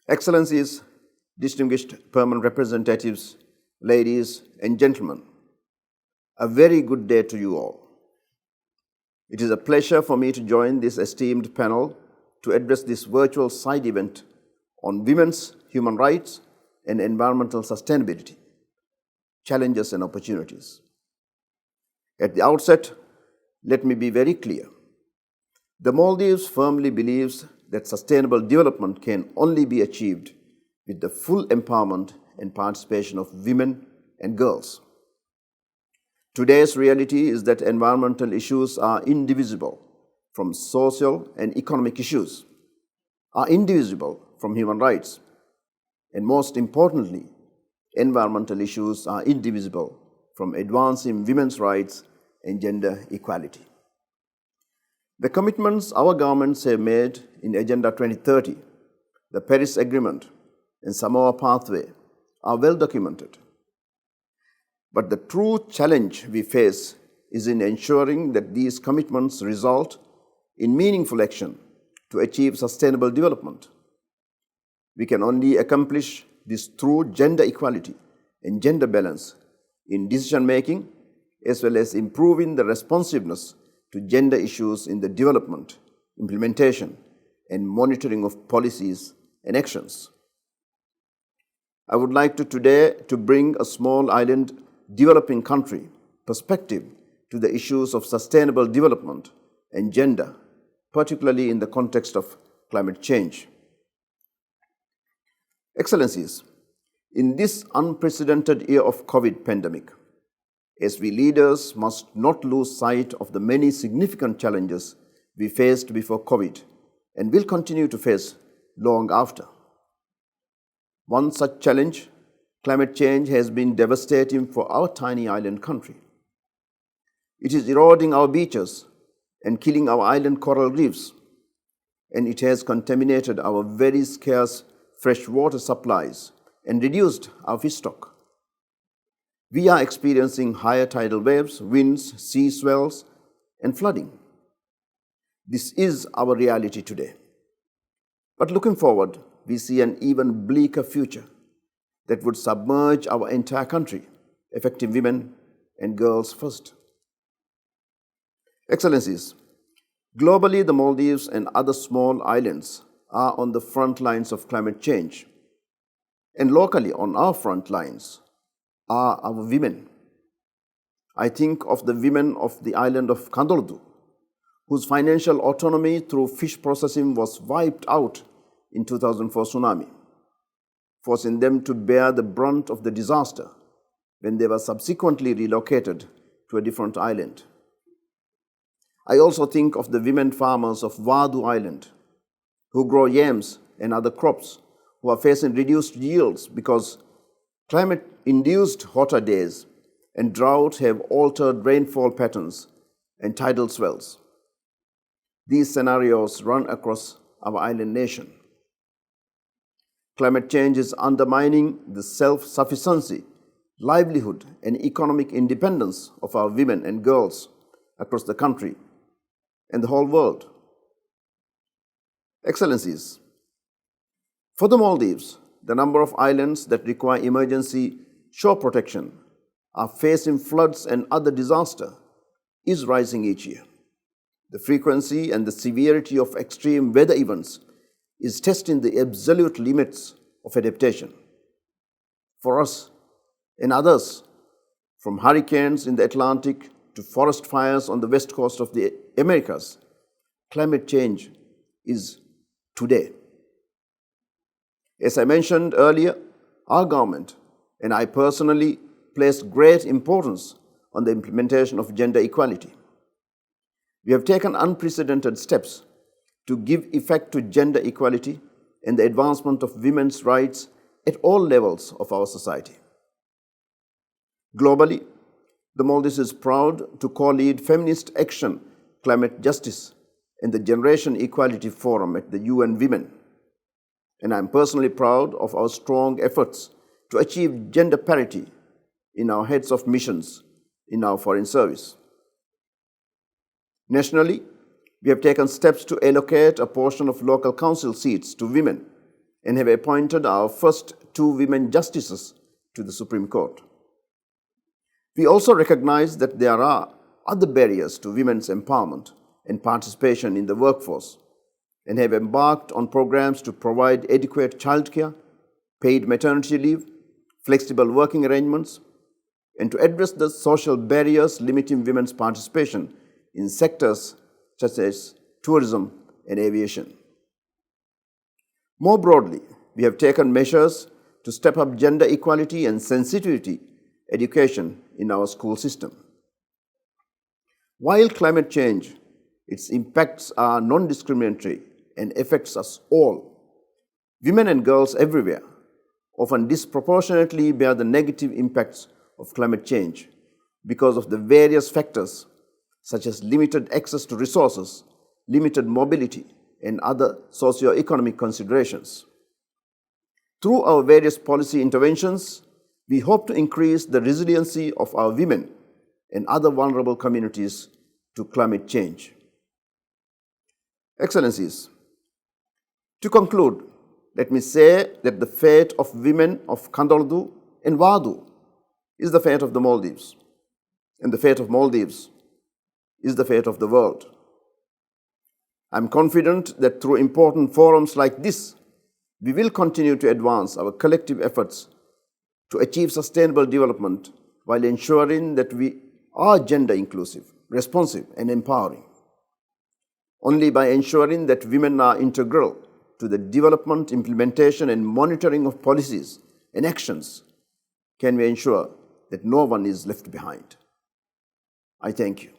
Excellencies, distinguished permanent representatives, ladies and gentlemen, a very good day to you all. It is a pleasure for me to join this esteemed panel to address this virtual side event on women's human rights and environmental sustainability, challenges and opportunities. At the outset, let me be very clear. The Maldives firmly believes that sustainable development can only be achieved with the full empowerment and participation of women and girls. Today's reality is that environmental issues are indivisible from social and economic issues, are indivisible from human rights, and most importantly, environmental issues are indivisible from advancing women's rights and gender equality. The commitments our governments have made in Agenda 2030, the Paris Agreement, and Samoa Pathway are well documented. But the true challenge we face is in ensuring that these commitments result in meaningful action to achieve sustainable development. We can only accomplish this through gender equality and gender balance in decision-making, as well as improving the responsiveness to gender issues in the development, implementation, and monitoring of policies and actions. I would like today to bring a small island developing country perspective to the issues of sustainable development and gender, particularly in the context of climate change. Excellencies, in this unprecedented year of COVID pandemic, as we leaders must not lose sight of the many significant challenges we faced before COVID and will continue to face long after. One such challenge, climate change, has been devastating for our tiny island country. It is eroding our beaches and killing our island coral reefs, and it has contaminated our very scarce freshwater supplies and reduced our fish stock. We are experiencing higher tidal waves, winds, sea swells, and flooding. This is our reality today. But looking forward, we see an even bleaker future that would submerge our entire country, affecting women and girls first. Excellencies, globally, the Maldives and other small islands are on the front lines of climate change. And locally, on our front lines, are our women. I think of the women of the island of Kandordu, whose financial autonomy through fish processing was wiped out in 2004 tsunami, forcing them to bear the brunt of the disaster when they were subsequently relocated to a different island. I also think of the women farmers of Vadu Island, who grow yams and other crops, who are facing reduced yields because climate-induced hotter days and drought have altered rainfall patterns and tidal swells. These scenarios run across our island nation. Climate change is undermining the self-sufficiency, livelihood, and economic independence of our women and girls across the country and the whole world. Excellencies, for the Maldives, the number of islands that require emergency shore protection are facing floods and other disaster is rising each year. The frequency and the severity of extreme weather events is testing the absolute limits of adaptation. For us and others, from hurricanes in the Atlantic to forest fires on the west coast of the Americas, climate change is today. As I mentioned earlier, our government and I personally place great importance on the implementation of gender equality. We have taken unprecedented steps to give effect to gender equality and the advancement of women's rights at all levels of our society. Globally, the Maldives is proud to co-lead Feminist Action, Climate Justice, and the Generation Equality Forum at the UN Women. And I'm personally proud of our strong efforts to achieve gender parity in our heads of missions in our foreign service. Nationally, we have taken steps to allocate a portion of local council seats to women and have appointed our first 2 women justices to the Supreme Court. We also recognize that there are other barriers to women's empowerment and participation in the workforce, and have embarked on programs to provide adequate childcare, paid maternity leave, flexible working arrangements, and to address the social barriers limiting women's participation in sectors such as tourism and aviation. More broadly, we have taken measures to step up gender equality and sensitivity education in our school system. While climate change, its impacts are non-discriminatory and affects us all, women and girls everywhere often disproportionately bear the negative impacts of climate change because of the various factors such as limited access to resources, limited mobility, and other socio-economic considerations. Through our various policy interventions, we hope to increase the resiliency of our women and other vulnerable communities to climate change. Excellencies, to conclude, let me say that the fate of women of Kandaldu and Wadu is the fate of the Maldives, and the fate of Maldives is the fate of the world. I am confident that through important forums like this, we will continue to advance our collective efforts to achieve sustainable development while ensuring that we are gender inclusive, responsive, and empowering. Only by ensuring that women are integral to the development, implementation, and monitoring of policies and actions can we ensure that no one is left behind. I thank you.